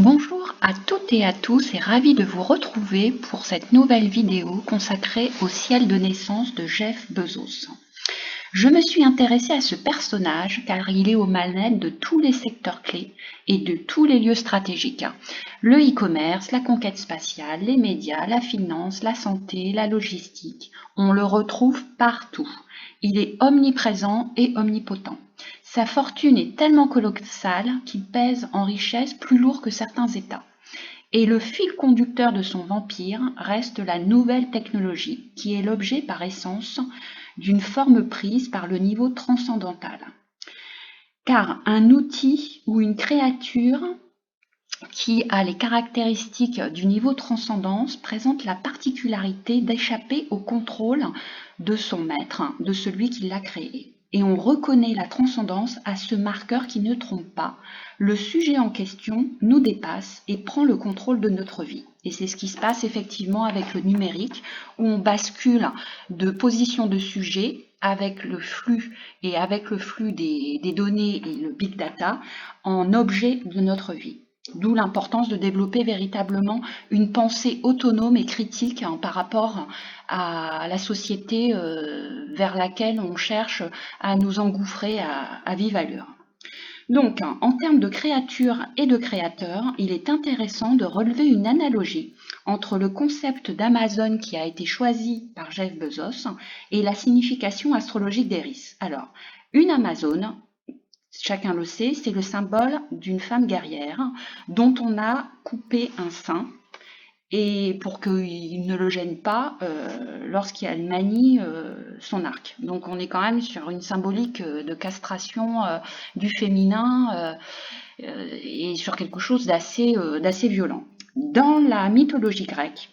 Bonjour à toutes et à tous et ravi de vous retrouver pour cette nouvelle vidéo consacrée au ciel de naissance de Jeff Bezos. Je me suis intéressée à ce personnage car il est aux manettes de tous les secteurs clés et de tous les lieux stratégiques. Le e-commerce, la conquête spatiale, les médias, la finance, la santé, la logistique, on le retrouve partout. Il est omniprésent et omnipotent. Sa fortune est tellement colossale qu'il pèse en richesse plus lourd que certains États. Et le fil conducteur de son empire reste la nouvelle technologie, qui est l'objet par essence d'une forme prise par le niveau transcendantal. Car un outil ou une créature qui a les caractéristiques du niveau transcendance présente la particularité d'échapper au contrôle de son maître, de celui qui l'a créé. Et on reconnaît la transcendance à ce marqueur qui ne trompe pas. Le sujet en question nous dépasse et prend le contrôle de notre vie. Et c'est ce qui se passe effectivement avec le numérique, où on bascule de position de sujet avec le flux des données et le big data en objet de notre vie. D'où l'importance de développer véritablement une pensée autonome et critique par rapport à la société vers laquelle on cherche à nous engouffrer à vive allure. Donc, en termes de créature et de créateur, il est intéressant de relever une analogie entre le concept d'Amazon qui a été choisi par Jeff Bezos et la signification astrologique d'Eris. Alors, une Amazone, chacun le sait, c'est le symbole d'une femme guerrière dont on a coupé un sein et pour qu'il ne le gêne pas lorsqu'elle manie son arc. Donc on est quand même sur une symbolique de castration du féminin et sur quelque chose d'assez violent. Dans la mythologie grecque,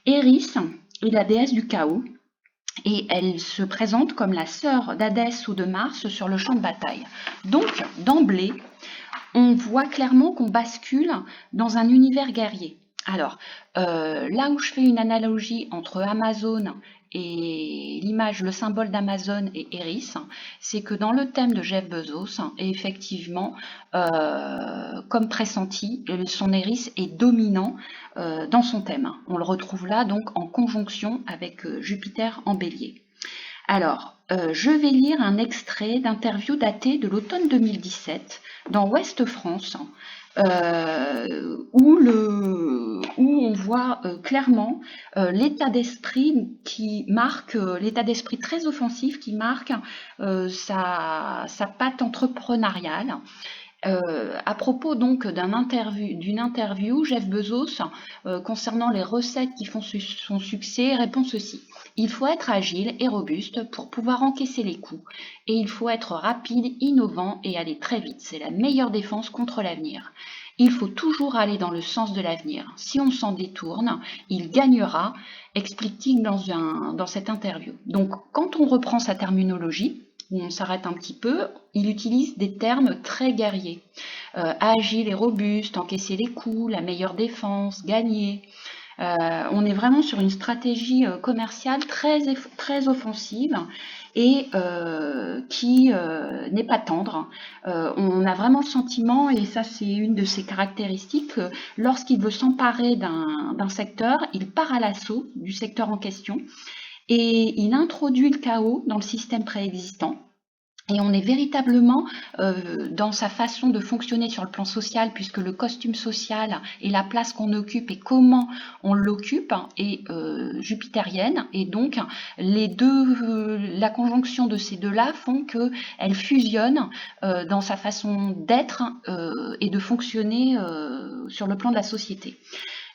Eris est la déesse du chaos et elle se présente comme la sœur d'Hadès ou de Mars sur le champ de bataille. Donc d'emblée, on voit clairement qu'on bascule dans un univers guerrier. Alors, là où je fais une analogie entre Amazon et l'image, le symbole d'Amazon et Eris, c'est que dans le thème de Jeff Bezos, effectivement, comme pressenti, son Eris est dominant dans son thème. On le retrouve là donc en conjonction avec Jupiter en bélier. Alors, je vais lire un extrait d'interview daté de l'automne 2017 dans Ouest France, où on voit clairement l'état d'esprit l'état d'esprit très offensif qui marque sa patte entrepreneuriale. À propos donc d'une interview, Jeff Bezos, concernant les recettes qui font son succès, répond ceci. Il faut être agile et robuste pour pouvoir encaisser les coups. Et il faut être rapide, innovant et aller très vite. C'est la meilleure défense contre l'avenir. Il faut toujours aller dans le sens de l'avenir. Si on s'en détourne, il gagnera, explique-t-il dans cette interview. Donc, quand on reprend sa terminologie, où on s'arrête un petit peu, il utilise des termes très guerriers. Agile et robuste, encaisser les coups, la meilleure défense, gagner. On est vraiment sur une stratégie commerciale très offensive et qui n'est pas tendre. On a vraiment le sentiment, et ça c'est une de ses caractéristiques, que lorsqu'il veut s'emparer d'un secteur, il part à l'assaut du secteur en question et il introduit le chaos dans le système préexistant. Et on est véritablement dans sa façon de fonctionner sur le plan social, puisque le costume social et la place qu'on occupe et comment on l'occupe est jupitérienne. Et donc, la conjonction de ces deux-là font qu'elles fusionnent dans sa façon d'être et de fonctionner sur le plan de la société.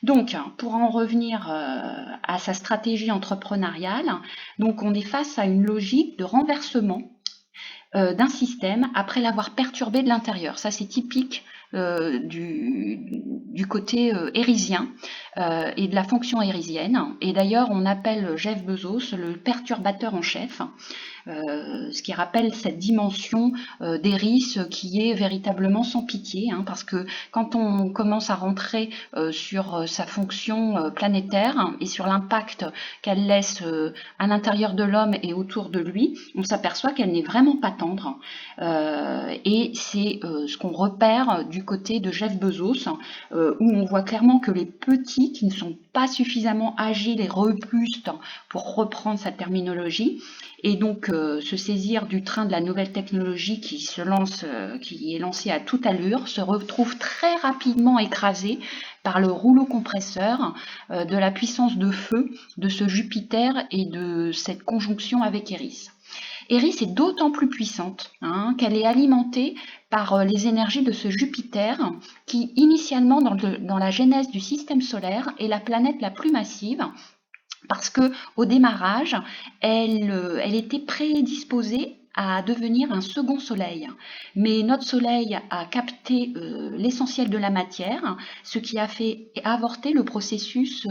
Donc, pour en revenir à sa stratégie entrepreneuriale, donc on est face à une logique de renversement d'un système après l'avoir perturbé de l'intérieur. Ça, c'est typique du côté érisien et de la fonction érisienne. Et d'ailleurs, on appelle Jeff Bezos le perturbateur en chef, ce qui rappelle cette dimension d'Eris qui est véritablement sans pitié, parce que quand on commence à rentrer sur sa fonction planétaire et sur l'impact qu'elle laisse à l'intérieur de l'homme et autour de lui, on s'aperçoit qu'elle n'est vraiment pas tendre. Et c'est ce qu'on repère du du côté de Jeff Bezos, où on voit clairement que les petits qui ne sont pas suffisamment agiles et robustes, pour reprendre sa terminologie, et donc se saisir du train de la nouvelle technologie qui est lancé à toute allure, se retrouve très rapidement écrasé par le rouleau compresseur de la puissance de feu de ce Jupiter et de cette conjonction avec Eris. Eris est d'autant plus puissante qu'elle est alimentée par les énergies de ce Jupiter qui, initialement dans la genèse du système solaire, est la planète la plus massive, parce que au démarrage, elle était prédisposée à devenir un second soleil. Mais notre soleil a capté l'essentiel de la matière, ce qui a fait avorter le processus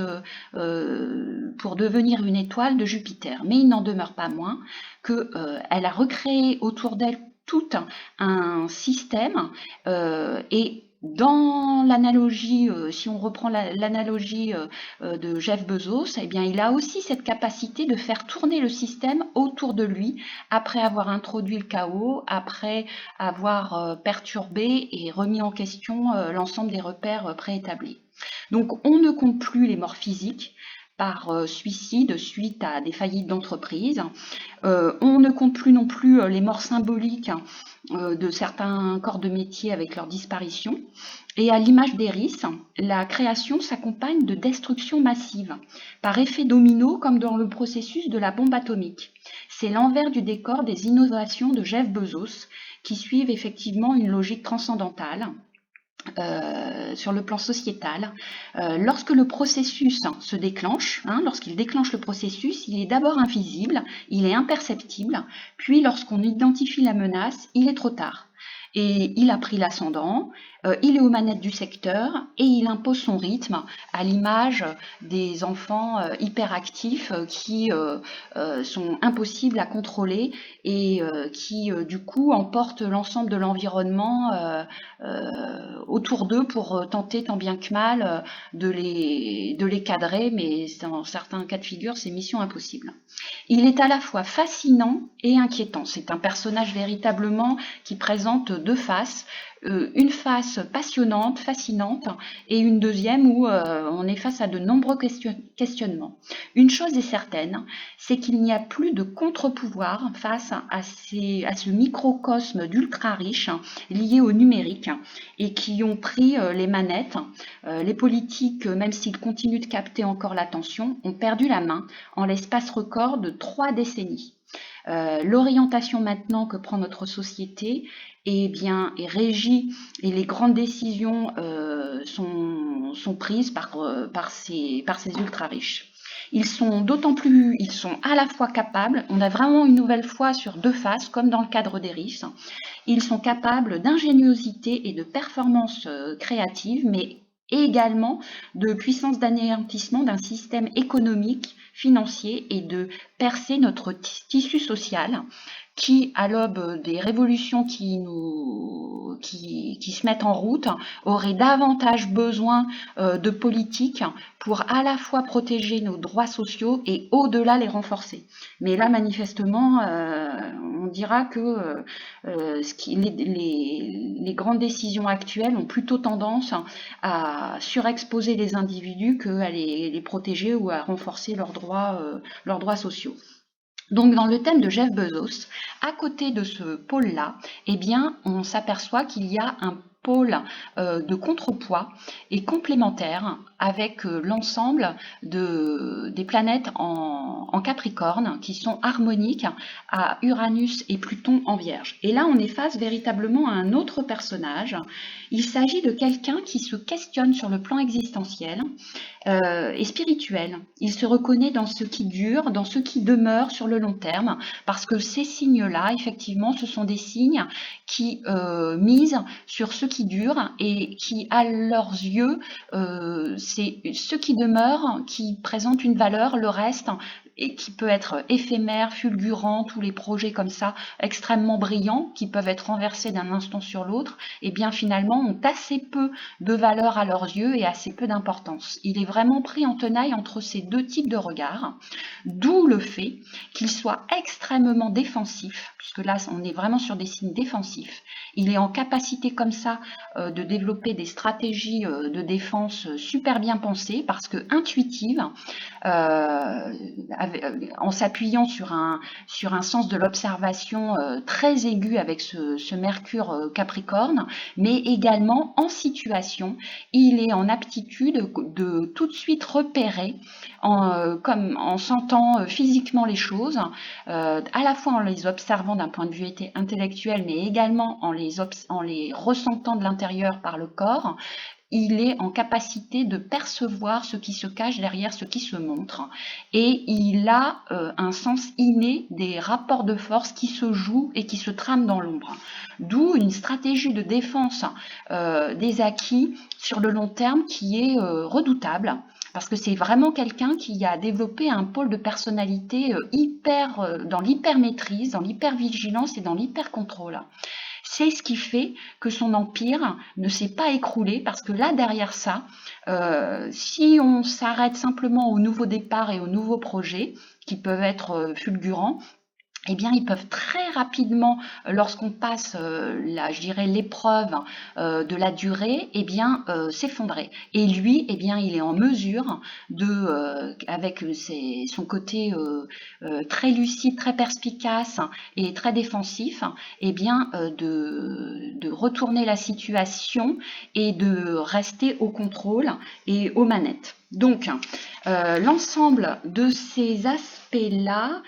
pour devenir une étoile de Jupiter. Mais il n'en demeure pas moins qu'elle a recréé autour d'elle tout un système et dans l'analogie, si on reprend l'analogie de Jeff Bezos, eh bien, il a aussi cette capacité de faire tourner le système autour de lui après avoir introduit le chaos, après avoir perturbé et remis en question l'ensemble des repères préétablis. Donc, on ne compte plus les morts physiques par suicide suite à des faillites d'entreprises. On ne compte plus non plus les morts symboliques de certains corps de métier avec leur disparition. Et à l'image d'Eris, la création s'accompagne de destruction massive, par effet domino comme dans le processus de la bombe atomique. C'est l'envers du décor des innovations de Jeff Bezos qui suivent effectivement une logique transcendantale. Sur le plan sociétal, lorsque le processus se déclenche, lorsqu'il déclenche le processus, il est d'abord invisible, il est imperceptible, puis lorsqu'on identifie la menace, il est trop tard. Et il a pris l'ascendant, il est aux manettes du secteur et il impose son rythme à l'image des enfants hyperactifs qui sont impossibles à contrôler et qui du coup emportent l'ensemble de l'environnement autour d'eux pour tenter tant bien que mal de les cadrer, mais dans certains cas de figure, c'est mission impossible. Il est à la fois fascinant et inquiétant. C'est un personnage véritablement qui présente deux faces, une face passionnante, fascinante, et une deuxième où on est face à de nombreux questionnements. Une chose est certaine, c'est qu'il n'y a plus de contre-pouvoir face à ce microcosme d'ultra riches liés au numérique et qui ont pris les manettes. Les politiques, même s'ils continuent de capter encore l'attention, ont perdu la main en l'espace record de 3 décennies. L'orientation maintenant que prend notre société est régie et les grandes décisions sont prises par ces ultra riches. Ils sont à la fois capables, on a vraiment une nouvelle fois sur deux faces, comme dans le cadre d'Eris, ils sont capables d'ingéniosité et de performance créative, mais également de puissance d'anéantissement d'un système économique, financier et de percer notre tissu social qui, à l'aube des révolutions qui se mettent en route, aurait davantage besoin de politiques pour à la fois protéger nos droits sociaux et au-delà les renforcer. Mais là, manifestement, on dira que les grandes décisions actuelles ont plutôt tendance à surexposer les individus qu'à les protéger ou à renforcer leurs droits sociaux. Donc, dans le thème de Jeff Bezos, à côté de ce pôle-là, eh bien, on s'aperçoit qu'il y a un pôle de contrepoids et complémentaire avec l'ensemble des planètes en Capricorne qui sont harmoniques à Uranus et Pluton en Vierge. Et là, on est face véritablement à un autre personnage. Il s'agit de quelqu'un qui se questionne sur le plan existentiel et spirituel. Il se reconnaît dans ce qui dure, dans ce qui demeure sur le long terme, parce que ces signes-là, effectivement, ce sont des signes qui misent sur ce qui dure et qui, à leurs yeux, c'est ce qui demeure qui présente une valeur, le reste et qui peut être éphémère, fulgurant, tous les projets comme ça, extrêmement brillants, qui peuvent être renversés d'un instant sur l'autre, et bien finalement ont assez peu de valeur à leurs yeux et assez peu d'importance. Il est vraiment pris en tenaille entre ces deux types de regards, d'où le fait qu'il soit extrêmement défensif, puisque là on est vraiment sur des signes défensifs. Il est en capacité comme ça de développer des stratégies de défense super bien pensées, parce que intuitives, en s'appuyant sur un sens de l'observation très aigu avec ce Mercure Capricorne, mais également en situation, il est en aptitude de tout de suite repérer, comme en sentant physiquement les choses, à la fois en les observant d'un point de vue intellectuel, mais également en les ressentant de l'intérieur par le corps. Il est en capacité de percevoir ce qui se cache derrière ce qui se montre, et il a un sens inné des rapports de force qui se jouent et qui se trament dans l'ombre. D'où une stratégie de défense des acquis sur le long terme qui est redoutable, parce que c'est vraiment quelqu'un qui a développé un pôle de personnalité dans l'hyper-maîtrise, dans l'hyper-vigilance et dans l'hyper-contrôle. C'est ce qui fait que son empire ne s'est pas écroulé, parce que là, derrière ça, si on s'arrête simplement au nouveau départ et aux nouveaux projets, qui peuvent être fulgurants, eh bien, ils peuvent très rapidement, lorsqu'on passe, je dirais, l'épreuve de la durée, eh bien, s'effondrer. Et lui, eh bien, il est en mesure de, avec son côté très lucide, très perspicace et très défensif, eh bien, de retourner la situation et de rester au contrôle et aux manettes. Donc, l'ensemble de ces aspects-là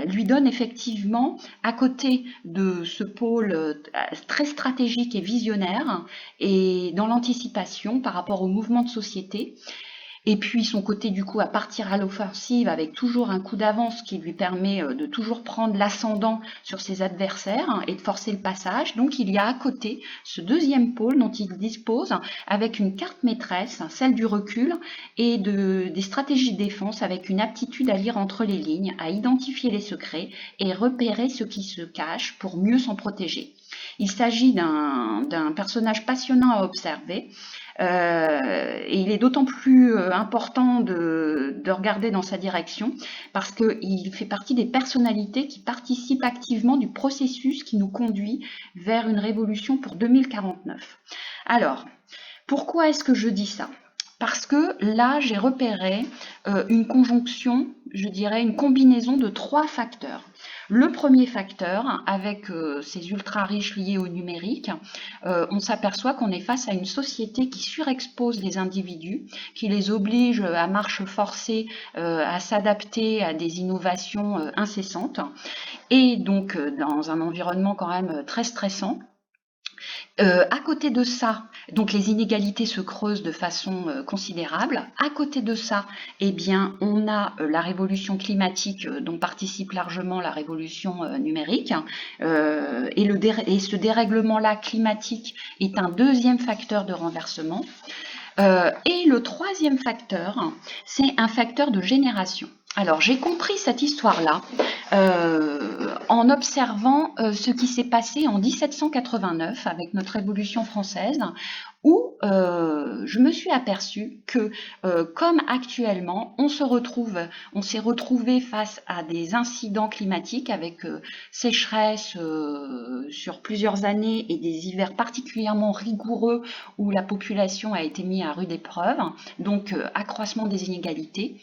lui donne effectivement, à côté de ce pôle très stratégique et visionnaire, et dans l'anticipation par rapport au mouvement de société, et puis son côté du coup à partir à l'offensive avec toujours un coup d'avance qui lui permet de toujours prendre l'ascendant sur ses adversaires et de forcer le passage. Donc il y a à côté ce deuxième pôle dont il dispose avec une carte maîtresse, celle du recul, et des stratégies de défense avec une aptitude à lire entre les lignes, à identifier les secrets et repérer ce qui se cache pour mieux s'en protéger. Il s'agit d'un personnage passionnant à observer. Et il est d'autant plus important de regarder dans sa direction, parce qu'il fait partie des personnalités qui participent activement du processus qui nous conduit vers une révolution pour 2049. Alors, pourquoi est-ce que je dis ça ? Parce que là, j'ai repéré une conjonction, je dirais une combinaison de 3 facteurs. Le premier facteur, avec ces ultra riches liés au numérique, on s'aperçoit qu'on est face à une société qui surexpose les individus, qui les oblige à marche forcée à s'adapter à des innovations incessantes, et donc dans un environnement quand même très stressant. À côté de ça, donc les inégalités se creusent de façon considérable. À côté de ça, eh bien, on a la révolution climatique dont participe largement la révolution numérique. Et ce dérèglement-là climatique est un deuxième facteur de renversement. Et le troisième facteur, c'est un facteur de génération. Alors, j'ai compris cette histoire-là en observant ce qui s'est passé en 1789 avec notre Révolution française, où je me suis aperçue que, comme actuellement, on s'est retrouvé face à des incidents climatiques avec sécheresse sur plusieurs années et des hivers particulièrement rigoureux où la population a été mise à rude épreuve, donc accroissement des inégalités.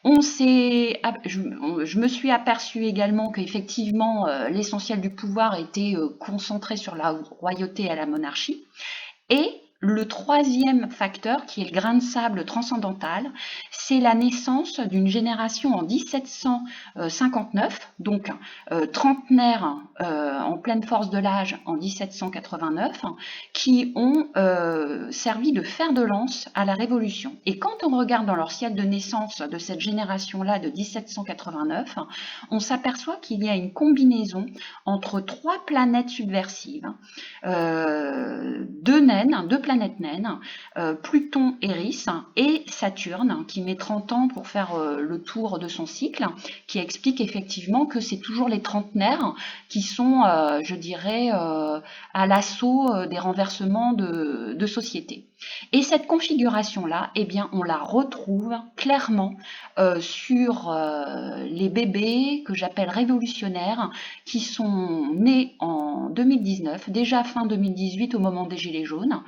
Je me suis aperçue également qu'effectivement l'essentiel du pouvoir était concentré sur la royauté et la monarchie. Et le troisième facteur, qui est le grain de sable transcendantal, c'est la naissance d'une génération en 1759, donc trentenaires en pleine force de l'âge en 1789, qui ont servi de fer de lance à la Révolution. Et quand on regarde dans leur ciel de naissance de cette génération-là de 1789, on s'aperçoit qu'il y a une combinaison entre 3 planètes subversives, deux planètes naines, Pluton, Eris et Saturne, qui met 30 ans pour faire le tour de son cycle, qui explique effectivement que c'est toujours les trentenaires qui sont, je dirais, à l'assaut des renversements de société. Et cette configuration-là, eh bien, on la retrouve clairement sur les bébés que j'appelle révolutionnaires, qui sont nés en 2019, déjà fin 2018 au moment des Gilets jaunes,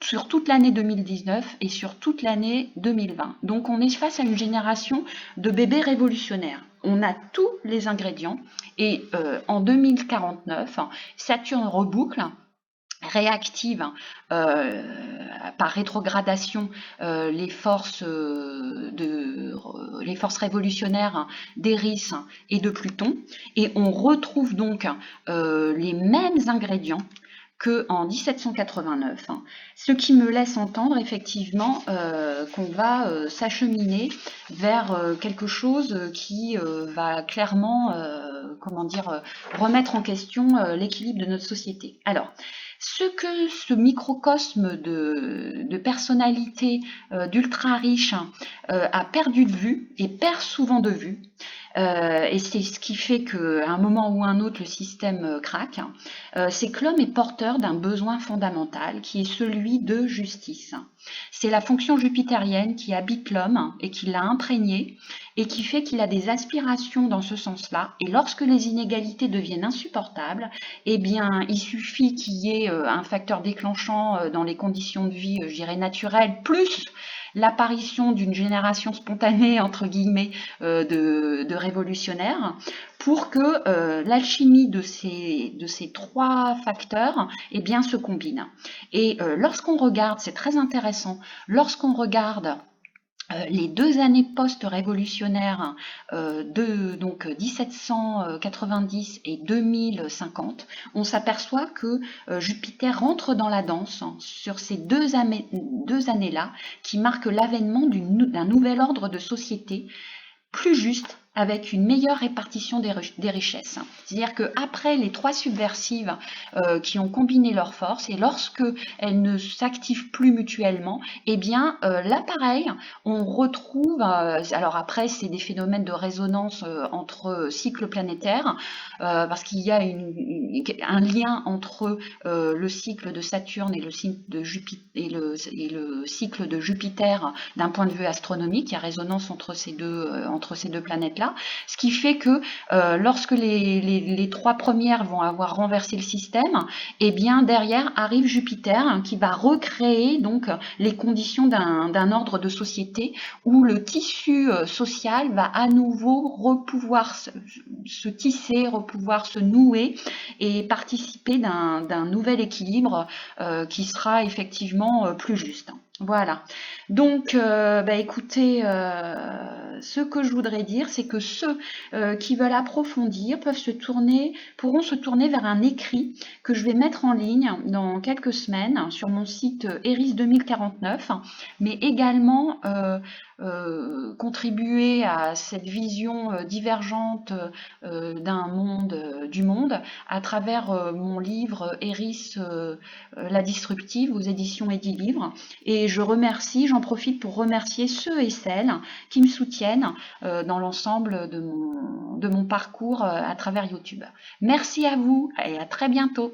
sur toute l'année 2019 et sur toute l'année 2020. Donc on est face à une génération de bébés révolutionnaires. On a tous les ingrédients et en 2049, Saturne reboucle, réactive par rétrogradation les forces révolutionnaires d'Eris et de Pluton, et on retrouve donc les mêmes ingrédients qu'en 1789, ce qui me laisse entendre effectivement qu'on va s'acheminer vers quelque chose qui va clairement remettre en question l'équilibre de notre société. Alors, ce que ce microcosme de personnalités d'ultra riches a perdu de vue et perd souvent de vue, et c'est ce qui fait qu'à un moment ou un autre le système craque, c'est que l'homme est porteur d'un besoin fondamental qui est celui de justice. C'est la fonction jupitérienne qui habite l'homme et qui l'a imprégné et qui fait qu'il a des aspirations dans ce sens-là. Et lorsque les inégalités deviennent insupportables, eh bien, il suffit qu'il y ait un facteur déclenchant dans les conditions de vie, je dirais, naturelles, plus l'apparition d'une génération spontanée, entre guillemets, de révolutionnaires, pour que l'alchimie de ces trois facteurs eh bien, se combine. Et lorsqu'on regarde, c'est très intéressant, lorsqu'on regarde les 2 années post-révolutionnaires donc 1790 et 2050, on s'aperçoit que Jupiter rentre dans la danse sur ces deux années-là, qui marquent l'avènement d'un nouvel ordre de société plus juste, avec une meilleure répartition des richesses. C'est-à-dire qu'après les trois subversives qui ont combiné leurs forces, et lorsque elles ne s'activent plus mutuellement, eh bien là pareil, on retrouve, alors après c'est des phénomènes de résonance entre cycles planétaires, parce qu'il y a un lien entre le cycle de Saturne et le cycle de Jupiter, et le cycle de Jupiter d'un point de vue astronomique. Il y a résonance entre ces deux planètes-là, ce qui fait que lorsque les trois premières vont avoir renversé le système, et bien derrière arrive Jupiter qui va recréer donc les conditions d'un ordre de société où le tissu social va à nouveau repouvoir se tisser, repouvoir se nouer et participer d'un nouvel équilibre qui sera effectivement plus juste. Voilà, donc écoutez, ce que je voudrais dire, c'est que ceux qui veulent approfondir pourront se tourner vers un écrit que je vais mettre en ligne dans quelques semaines sur mon site Eris 2049, mais également contribuer à cette vision divergente du monde à travers mon livre Eris la disruptive aux éditions Edilivre. Et j'en profite pour remercier ceux et celles qui me soutiennent dans l'ensemble de mon parcours à travers YouTube. Merci à vous et à très bientôt.